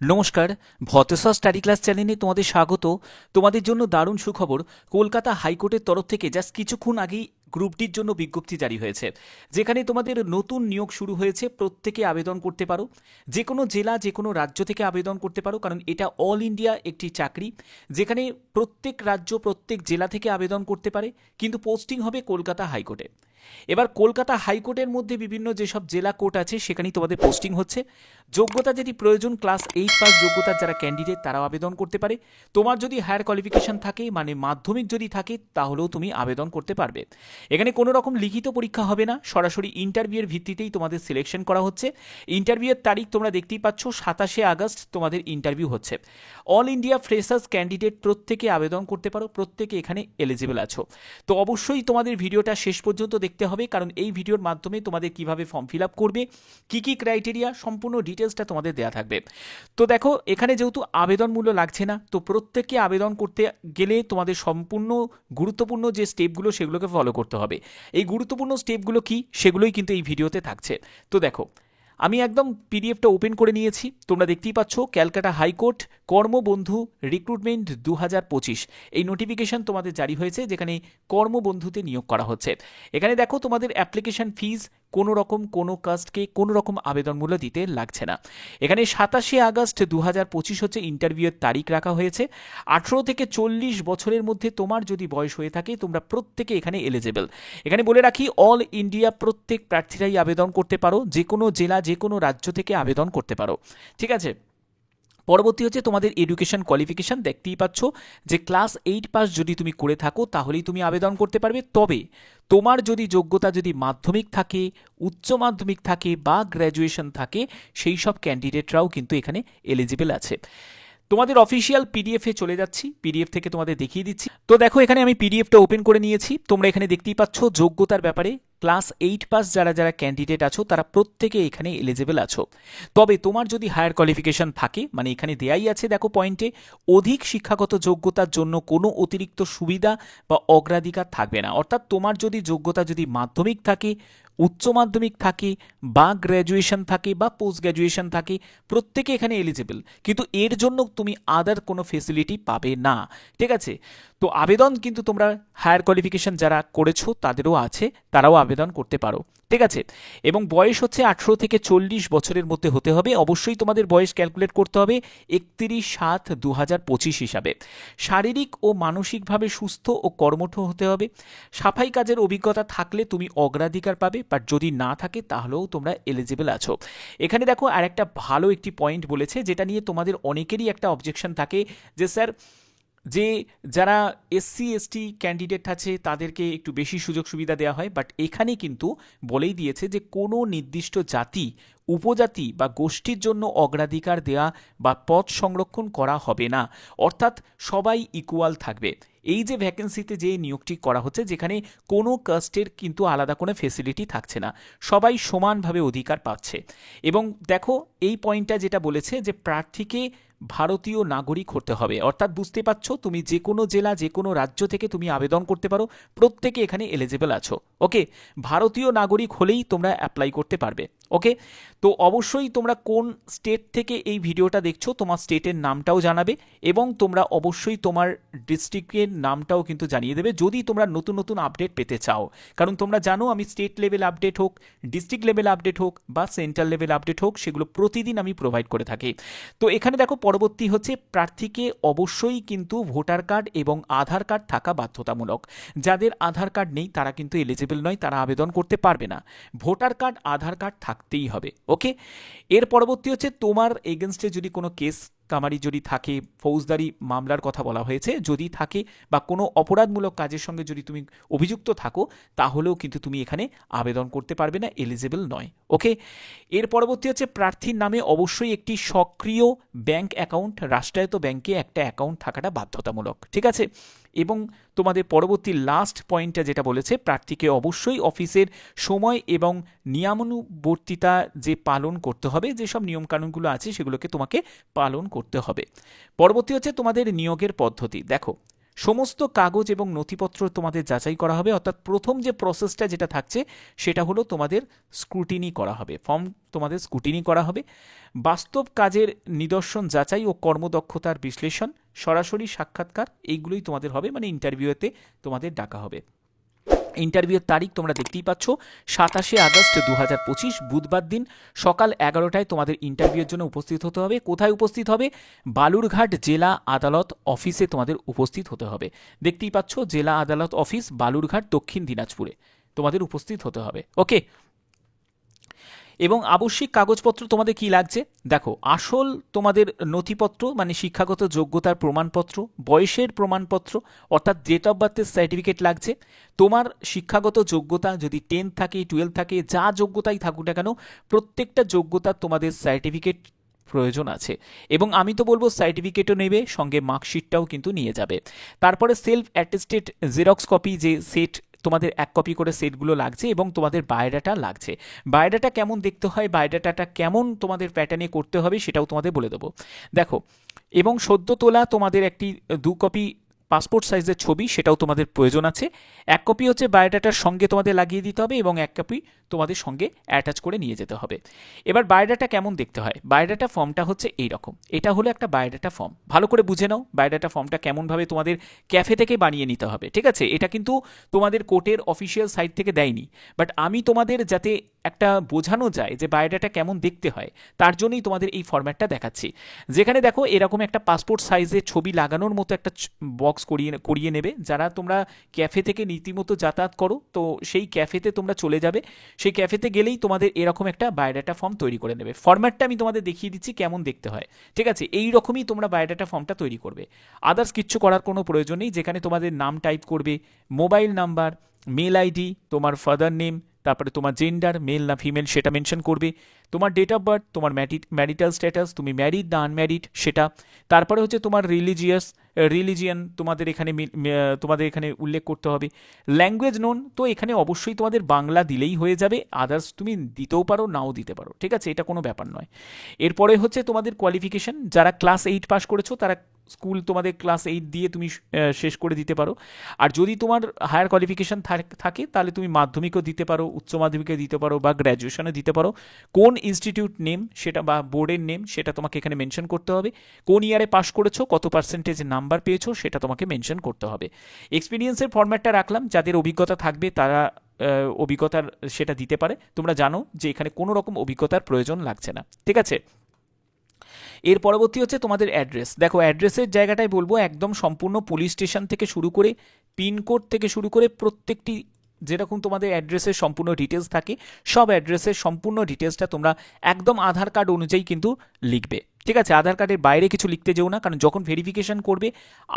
নমস্কার, ভতেশ্বর study class চ্যানেলে তোমাদের স্বাগত। তোমাদের জন্য দারুণ সুখবর, কলকাতা হাইকোর্টের তরফ থেকে জাস্ট কিছুক্ষণ আগেই গ্রুপ ডির জন্য বিজ্ঞপ্তি জারি হয়েছে, যেখানে তোমাদের নতুন নিয়োগ শুরু হয়েছে। প্রত্যেকে আবেদন করতে পারো, যে কোনো জেলা যে কোনো রাজ্য থেকে আবেদন করতে পারো, কারণ এটা অল ইন্ডিয়া একটি চাকরি, যেখানে প্রত্যেক রাজ্য প্রত্যেক জেলা থেকে আবেদন করতে পারে, কিন্তু পোস্টিং হবে কলকাতা হাইকোর্টে। এবার কলকাতা হাইকোর্টের মধ্যে বিভিন্ন যেসব জেলা কোর্ট আছে সেখানেই তোমাদের পোস্টিং হচ্ছে। যোগ্যতা যদি প্রয়োজন, ক্লাস 8 পাস যোগ্যতার যারা ক্যান্ডিডেট তারাও আবেদন করতে পারে। তোমার যদি হায়ার কোয়ালিফিকেশন থাকে, মানে মাধ্যমিক যদি থাকে, তাহলেও তুমি আবেদন করতে পারবে। এখানে কোনো রকম লিখিত পরীক্ষা হবে না, সরাসরি ইন্টারভিউয়ের ভিত্তিতেই তোমাদের সিলেকশন করা হচ্ছে। ইন্টারভিউয়ের তারিখ তোমরা দেখতেই পাচ্ছ, 27 আগস্ট তোমাদের ইন্টারভিউ হচ্ছে। অল ইন্ডিয়া ফ্রেশার্স ক্যান্ডিডেট প্রত্যেকে আবেদন করতে পারো, প্রত্যেকে এখানে এলিজিবল আছো। তো অবশ্যই তোমাদের ভিডিওটা শেষ পর্যন্ত দেখতে হবে, কারণ এই ভিডিওর মাধ্যমে তোমাদের কিভাবে ফর্ম ফিল আপ করবে, কি কি ক্রাইটেরিয়া, সম্পূর্ণ ডিটেলসটা তোমাদের দেওয়া থাকবে। তো দেখো, এখানে যেহেতু আবেদন মূল্য লাগছে না, তো প্রত্যেককে আবেদন করতে গেলে তোমাদের সম্পূর্ণ গুরুত্বপূর্ণ যে স্টেপগুলো সেগুলোকে ফলো করতে হবে। এই গুরুত্বপূর্ণ স্টেপগুলো কি সেগুলোই কিন্তু এই ভিডিওতে থাকছে। তো দেখো, আমি একদম পিডিএফটা ওপেন করে নিয়েছি, তোমরা দেখতেই পাচ্ছ। ক্যালকাটা হাইকোর্ট কর্মবন্ধু রিক্রুটমেন্ট 2025 এই নোটিফিকেশন তোমাদের জারি হয়েছে, যেখানে কর্মবন্ধুতে নিয়োগ করা হচ্ছে। এখানে দেখো, তোমাদের অ্যাপ্লিকেশন ফিজ কোনো রকম কোনো কাস্টকে কোনো রকম আবেদন মূল্য দিতে লাগছে না। এখানে 27 আগস্ট 2025 হচ্ছে ইন্টারভিউয়ের তারিখ রাখা হয়েছে। 18 থেকে 40 বছরের মধ্যে তোমার যদি বয়স হয়ে থাকে, তোমরা প্রত্যেকে এখানে এলিজেবল। এখানে বলে রাখি, অল ইন্ডিয়া প্রত্যেক প্রার্থীরাই আবেদন করতে পারো, যে কোনো জেলা যে কোনো রাজ্য থেকে আবেদন করতে পারো, ঠিক আছে। পরবর্তী হচ্ছে তোমাদের এডুকেশন কোয়ালিফিকেশন, দেখতেই পাচ্ছ যে ক্লাস 8 পাস যদি তুমি করে থাকো তাহলেই তুমি আবেদন করতে পারবে। তবে তোমার যদি যোগ্যতা যদি মাধ্যমিক থাকে, উচ্চ মাধ্যমিক থাকে বা গ্র্যাজুয়েশন থাকে, সেই সব ক্যান্ডিডেটরাও কিন্তু এখানে এলিজিবল আছে। তোমাদের অফিসিয়াল পিডিএফে চলে যাচ্ছি, পিডিএফ থেকে তোমাদের দেখিয়ে দিচ্ছি। তো দেখো, এখানে আমি পিডিএফটা ওপেন করে নিয়েছি, তোমরা এখানে দেখতেই পাচ্ছ যোগ্যতার ব্যাপারে ক্লাস 8 পাস যারা যারা ক্যান্ডিডেট আছো তারা প্রত্যেকে এখানে এলিজিবল আছো। তবে তোমার যদি হায়ার কোয়ালিফিকেশন থাকে, মানে এখানে দেয়াই আছে দেখো পয়েন্টে, অধিক শিক্ষাগত যোগ্যতার জন্য কোনো অতিরিক্ত সুবিধা বা অগ্রাধিকার থাকবে না। অর্থাৎ তোমার যদি যোগ্যতা যদি মাধ্যমিক থাকে, উচ্চ মাধ্যমিক থাকে বা গ্র্যাজুয়েশন থাকে বা পোস্ট গ্র্যাজুয়েশন থাকে, প্রত্যেকে এখানে এলিজিবল, কিন্তু এর জন্য তুমি আদার কোনো ফেসিলিটি পাবে না, ঠিক আছে। তো আবেদন কিন্তু তোমরা হায়ার কোয়ালিফিকেশন যারা করেছো তাদেরও আছে, তারাও আবেদন করতে পারো, ঠিক আছে। এবং বয়স হচ্ছে 18 থেকে 40 বছরের মধ্যে হতে হবে। অবশ্যই তোমাদের বয়স ক্যালকুলেট করতে হবে 31/7/2025 হিসাবে। শারীরিক ও মানসিকভাবে সুস্থ ও কর্মঠ হতে হবে। সাফাই কাজের অভিজ্ঞতা থাকলে তুমি অগ্রাধিকার পাবে, বাট যদি না থাকে তাহলেও তোমরা এলিজিবল আছো। এখানে দেখো, আর একটা ভালো একটি পয়েন্ট বলেছে, যেটা নিয়ে তোমাদের অনেকেরই একটা অবজেকশন থাকে, যে স্যার, যে যারা এসসি এসটি ক্যান্ডিডেট আছে তাদেরকে একটু বেশি সুযোগ সুবিধা দেওয়া হয়, বাট এখানে কিন্তু বলেই দিয়েছে যে কোনো নির্দিষ্ট জাতি, উপজাতি বা গোষ্ঠীর জন্য অগ্রাধিকার দেওয়া বা পদ সংরক্ষণ করা হবে না। অর্থাৎ সবাই ইকুয়াল থাকবে। এই যে ভ্যাকেন্সিতে যে নিয়োগটি করা হচ্ছে, যেখানে কোনো কাস্টের কিন্তু আলাদা কোনো ফেসিলিটি থাকছে না, সবাই সমানভাবে অধিকার পাচ্ছে। এবং দেখো, এই পয়েন্টটা যেটা বলেছে যে প্রার্থীকে ভারতীয় নাগরিক হতে হবে। অর্থাৎ বুঝতে পারছো, তুমি যে কোনো জেলা যে কোনো রাজ্য থেকে তুমি আবেদন করতে পারো, প্রত্যেকে এখানে এলিজিবল আছো, ওকে। ভারতীয় নাগরিক হলেই তোমরা অ্যাপ্লাই করতে পারবে, ওকে। তো অবশ্যই তোমরা কোন স্টেট থেকে এই ভিডিওটা দেখছো, তোমার স্টেটের নামটাও জানাবে, এবং তোমরা অবশ্যই তোমার ডিস্ট্রিক্টের নামটাও কিন্তু জানিয়ে দেবে, যদি তোমরা নতুন নতুন আপডেট পেতে চাও। কারণ তোমরা জানো, আমি স্টেট লেভেল আপডেট হোক, ডিস্ট্রিক্ট লেভেল আপডেট হোক বা সেন্ট্রাল লেভেল আপডেট হোক, সেগুলো প্রতিদিন আমি প্রোভাইড করে থাকি। তো এখানে দেখো, পরবর্তী হচ্ছে প্রার্থীকে অবশ্যই কিন্তু ভোটার কার্ড এবং আধার কার্ড থাকা বাধ্যতামূলক। যাদের আধার কার্ড নেই তারা কিন্তু এলিজিবল নয়, তারা আবেদন করতে পারবে না। ভোটার কার্ড আধার কার্ড থাকতেই হবে, ওকে। এর পরবর্তী হচ্ছে, তোমার এগেনস্টে যদি কোনো কেস কামারি যদি থাকে, ফৌজদারি মামলার কথা বলা হয়েছে যদি থাকে, বা কোনো অপরাধমূলক কাজের সঙ্গে যদি তুমি অভিযুক্ত থাকো, তাহলেও কিন্তু তুমি এখানে আবেদন করতে পারবে না, এলিজিবল নয়, ওকে। এর পরবর্তী হচ্ছে, প্রার্থীর নামে অবশ্যই একটি সক্রিয় ব্যাংক অ্যাকাউন্ট, রাষ্ট্রায়ত্ত ব্যাংকে একটা অ্যাকাউন্ট থাকাটা বাধ্যতামূলক, ঠিক আছে। এবং তোমাদের পরবর্তী লাস্ট পয়েন্টটা যেটা বলেছে, প্রার্থীকে অবশ্যই অফিসের সময় এবং নিয়মানুবর্তিতা যে পালন করতে হবে, যেসব নিয়মকানুনগুলো আছে সেগুলোকে তোমাকে পালন করতে হবে। পরবর্তী হচ্ছে তোমাদের নিয়োগের পদ্ধতি। দেখো, সমস্ত কাগজ এবং নথিপত্র তোমাদের যাচাই করা হবে, অর্থাৎ প্রথম যে প্রসেসটা যেটা থাকছে সেটা হলো তোমাদের স্ক্রুটিনি করা হবে, ফর্ম তোমাদের স্ক্রুটিনি করা হবে। বাস্তব কাজের নিদর্শন যাচাই ও কর্মদক্ষতার বিশ্লেষণ, সরাসরি সাক্ষাৎকার, এইগুলোই তোমাদের হবে, মানে ইন্টারভিউতে তোমাদের ডাকা হবে। ইন্টারভিউয়ের তারিখ তোমরা দেখতেই পাচ্ছ, 27শে আগস্ট 2025 বুধবার দিন সকাল 11টায় তোমাদের ইন্টারভিউয়ের জন্য উপস্থিত হতে হবে। কোথায় উপস্থিত হবে? বালুরঘাট জেলা আদালত অফিসে তোমাদের উপস্থিত হতে হবে। দেখতেই পাচ্ছ, জেলা আদালত অফিস বালুরঘাট, দক্ষিণ দিনাজপুরে তোমাদের উপস্থিত হতে হবে। ওকে, এবং আবশ্যিক কাগজপত্র তোমাদের কি লাগছে দেখো, আসল তোমাদের নথিপত্র মানে শিক্ষাগত যোগ্যতার প্রমাণপত্র, বয়সের প্রমাণপত্র অর্থাৎ ডেট অফ বার্থের সার্টিফিকেট লাগছে। তোমার শিক্ষাগত যোগ্যতা যদি 10 থাকে, 12 থাকে, যা যোগ্যতাই থাকুক না কেন, প্রত্যেকটা যোগ্যতার তোমাদের সার্টিফিকেট প্রয়োজন আছে। এবং আমি তো বলবো সার্টিফিকেটও নেবে, সঙ্গে মার্কশিটটাও কিন্তু নিয়ে যাবে। তারপরে সেলফ অ্যাটেস্টেড জেরক্স কপি, যে সেট তোমাদের 1 কপি করে সেটগুলো লাগছে, এবং তোমাদের বায়োডাটা লাগছে। বায়োডাটা কেমন দেখতে হয়, বায়োডাটাটা কেমন তোমাদের প্যাটার্নে করতে হবে সেটাও তোমাদের বলে দেবো। দেখো, এবং সদ্য তোলা তোমাদের একটি 2 কপি পাসপোর্ট সাইজের ছবি, সেটাও তোমাদের প্রয়োজন আছে। 1 কপি হচ্ছে বায়োডাটার সঙ্গে তোমাদের লাগিয়ে দিতে হবে, এবং 1 কপি তোমাদের সঙ্গে অ্যাটাচ করে নিয়ে যেতে হবে। এবার বায়োডাটা কেমন দেখতে হয়, বায়োডাটা ফর্মটা হচ্ছে এইরকম। এটা হলো একটা বায়োডাটা ফর্ম, ভালো করে বুঝে নাও বায়োডাটা ফর্মটা কেমনভাবে তোমাদের ক্যাফে থেকে বানিয়ে নিতে হবে, ঠিক আছে? এটা কিন্তু তোমাদের কোর্টের অফিসিয়াল সাইট থেকে দেয়নি, বাট আমি তোমাদের যাতে একটা বোঝানো যায় যে বায়োডাটা কেমন দেখতে হয়, তার জন্যই তোমাদের এই ফরম্যাটটা দেখাচ্ছি। যেখানে দেখো এরকম একটা পাসপোর্ট সাইজের ছবি লাগানোর মতো একটা বক্স করিয়ে নেবে। যারা তোমরা ক্যাফে থেকে রীতিমতো যাতায়াত করো, তো সেই ক্যাফেতে তোমরা চলে যাবে, সেই ক্যাফেতে গেলেই তোমাদের এরকম একটা বায়োডাটা ফর্ম তৈরি করে নেবে। ফরম্যাটটা আমি তোমাদের দেখিয়ে দিচ্ছি কেমন দেখতে হয়, ঠিক আছে? এই রকমই তোমরা বায়োডাটা ফর্মটা তৈরি করবে, আদার্স কিচ্ছু করার কোনো প্রয়োজন নেই। যেখানে তোমাদের নাম টাইপ করবে, মোবাইল নাম্বার, মেল আইডি, তোমার ফাদার নেম, তারপরে তোমার জেন্ডার মেল না ফিমেল সেটা মেনশন করবে, তোমার ডেট অফ বার্থ, তোমার ম্যারিটাল স্ট্যাটাস, তুমি ম্যারিড না আনম্যারিড সেটা, তারপরে হচ্ছে তোমার রিলিজিয়ান তোমাদের এখানে উল্লেখ করতে হবে। ল্যাঙ্গুয়েজ নোন, তো এখানে অবশ্যই তোমাদের বাংলা দিলেই হয়ে যাবে, আদার্স তুমি দিতেও পারো নাও দিতে পারো, ঠিক আছে? এটা কোনো ব্যাপার নয়। এরপরে হচ্ছে তোমাদের কোয়ালিফিকেশন, যারা ক্লাস 8 পাস করেছো তারা স্কুল তোমাদের ক্লাস 8 দিয়ে তুমি শেষ করে দিতে পারো। আর যদি তোমার হায়ার কোয়ালিফিকেশন থাকে তাহলে তুমি মাধ্যমিকও দিতে পারো, উচ্চ মাধ্যমিকও দিতে পারো, বা গ্র্যাজুয়েশনও দিতে পারো। কোন ইনস্টিটিউট নেম সেটা বা বোর্ডের নেম সেটা তোমাকে এখানে মেনশন করতে হবে। কোন ইয়ারে পাস করেছো, কত পার্সেন্টেজ নাম্বার পেয়েছো সেটা তোমাকে মেনশন করতে হবে। এক্সপিরিয়েন্সের ফরম্যাটটা রাখলাম, যাদের অভিজ্ঞতা থাকবে তারা অভিজ্ঞতার সেটা দিতে পারে। তোমরা জানো যে এখানে কোনো রকম অভিজ্ঞতার প্রয়োজন লাগছে না, ঠিক আছে? এর পরবর্তী হচ্ছে তোমাদের অ্যাড্রেস। দেখো, অ্যাড্রেসের জায়গাটাই বলবো একদম সম্পূর্ণ পুলিশ স্টেশন থেকে শুরু করে, পিনকোড থেকে শুরু করে প্রত্যেকটি যেরকম তোমাদের অ্যাড্রেসের সম্পূর্ণ ডিটেলস থাকে, সব অ্যাড্রেসের সম্পূর্ণ ডিটেলসটা তোমরা একদম আধার কার্ড অনুযায়ী কিন্তু লিখবে, ঠিক আছে? আধার কার্ডের বাইরে কিছু লিখতে যেও না, কারণ যখন ভেরিফিকেশন করবে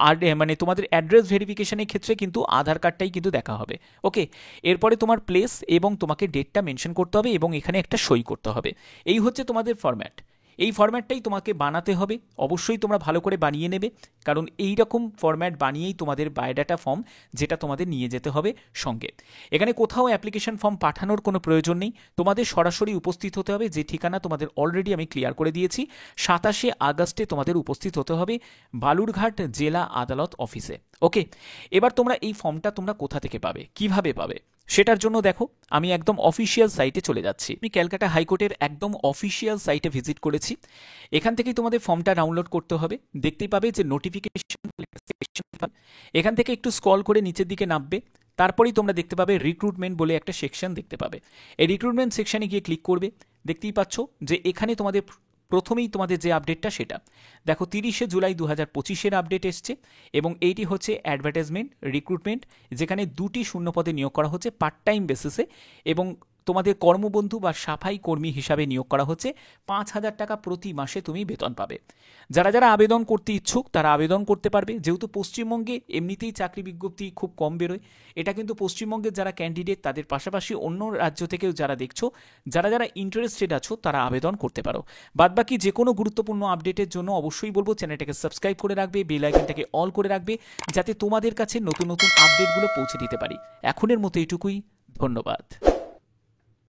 আর মানে তোমাদের অ্যাড্রেস ভেরিফিকেশনের ক্ষেত্রে কিন্তু আধার কার্ডটাই কিন্তু দেখা হবে। ওকে, এরপরে তোমার প্লেস এবং তোমাকে ডেটটা মেনশন করতে হবে, এবং এখানে একটা সই করতে হবে। এই হচ্ছে তোমাদের ফরম্যাট। এই ফরম্যাটটাই তোমাকে বানাতে হবে, অবশ্যই তোমরা ভালো করে বানিয়ে নেবে, কারণ এই রকম ফরম্যাট বানিয়েই তোমাদের বায়োডাটা ফর্ম যেটা তোমাদের নিয়ে যেতে হবে সঙ্গে। এখানে কোথাও অ্যাপ্লিকেশন ফর্ম পাঠানোর কোনো প্রয়োজন নেই, তোমাদের সরাসরি উপস্থিত হতে হবে। যে ঠিকানা তোমাদের অলরেডি আমি ক্লিয়ার করে দিয়েছি, 27শে আগস্টে তোমাদের উপস্থিত হতে হবে বালুরঘাট জেলা আদালত অফিসে। ওকে, এবার তোমরা এই ফর্মটা তোমরা কোথা থেকে পাবে, কিভাবে পাবে, সেটার জন্য দেখো আমি একদম অফিসিয়াল সাইটে চলে যাচ্ছি। আমি ক্যালকাটা হাইকোর্টের একদম অফিসিয়াল সাইটে ভিজিট করেছি। এখান থেকেই তোমাদের ফর্মটা ডাউনলোড করতে হবে। দেখতেই পাবে যে নোটিফিকেশন, এখান থেকে একটু স্ক্রল করে নিচের দিকে নামবে, তারপরেই তোমরা দেখতে পাবে রিক্রুটমেন্ট বলে একটা সেকশন দেখতে পাবে। এই রিক্রুটমেন্ট সেকশনে গিয়ে ক্লিক করবে। দেখতেই পাচ্ছ যে এখানে তোমাদের প্রথমেই তোমাদের যে আপডেটটা সেটা দেখো, 30শে জুলাই 2025-এর আপডেট এসছে, এবং এইটি হচ্ছে অ্যাডভার্টাইজমেন্ট রিক্রুটমেন্ট, যেখানে 2টি শূন্যপদে নিয়োগ করা হচ্ছে পার্ট টাইম বেসিসে, এবং তোমাদের কর্মবন্ধু বা সাফাই কর্মী হিসাবে নিয়োগ করা হচ্ছে। 5,000 টাকা প্রতি মাসে তুমি বেতন পাবে। যারা যারা আবেদন করতে ইচ্ছুক তারা আবেদন করতে পারবে। যেহেতু পশ্চিমবঙ্গে এমনিতেই চাকরি বিজ্ঞপ্তি খুব কম বেরোয়, এটা কিন্তু পশ্চিমবঙ্গের যারা ক্যান্ডিডেট তাদের পাশাপাশি অন্য রাজ্য থেকেও যারা দেখছো, যারা যারা ইন্টারেস্টেড আছো তারা আবেদন করতে পারো। বাদবাকি যে কোনো গুরুত্বপূর্ণ আপডেটের জন্য অবশ্যই বলবো চ্যানেলটাকে সাবস্ক্রাইব করে রাখবে, বেল আইকনটাকে অল করে রাখবে, যাতে তোমাদের কাছে নতুন নতুন আপডেটগুলো পৌঁছে দিতে পারি। এখনের মতো এটুকুই, ধন্যবাদ।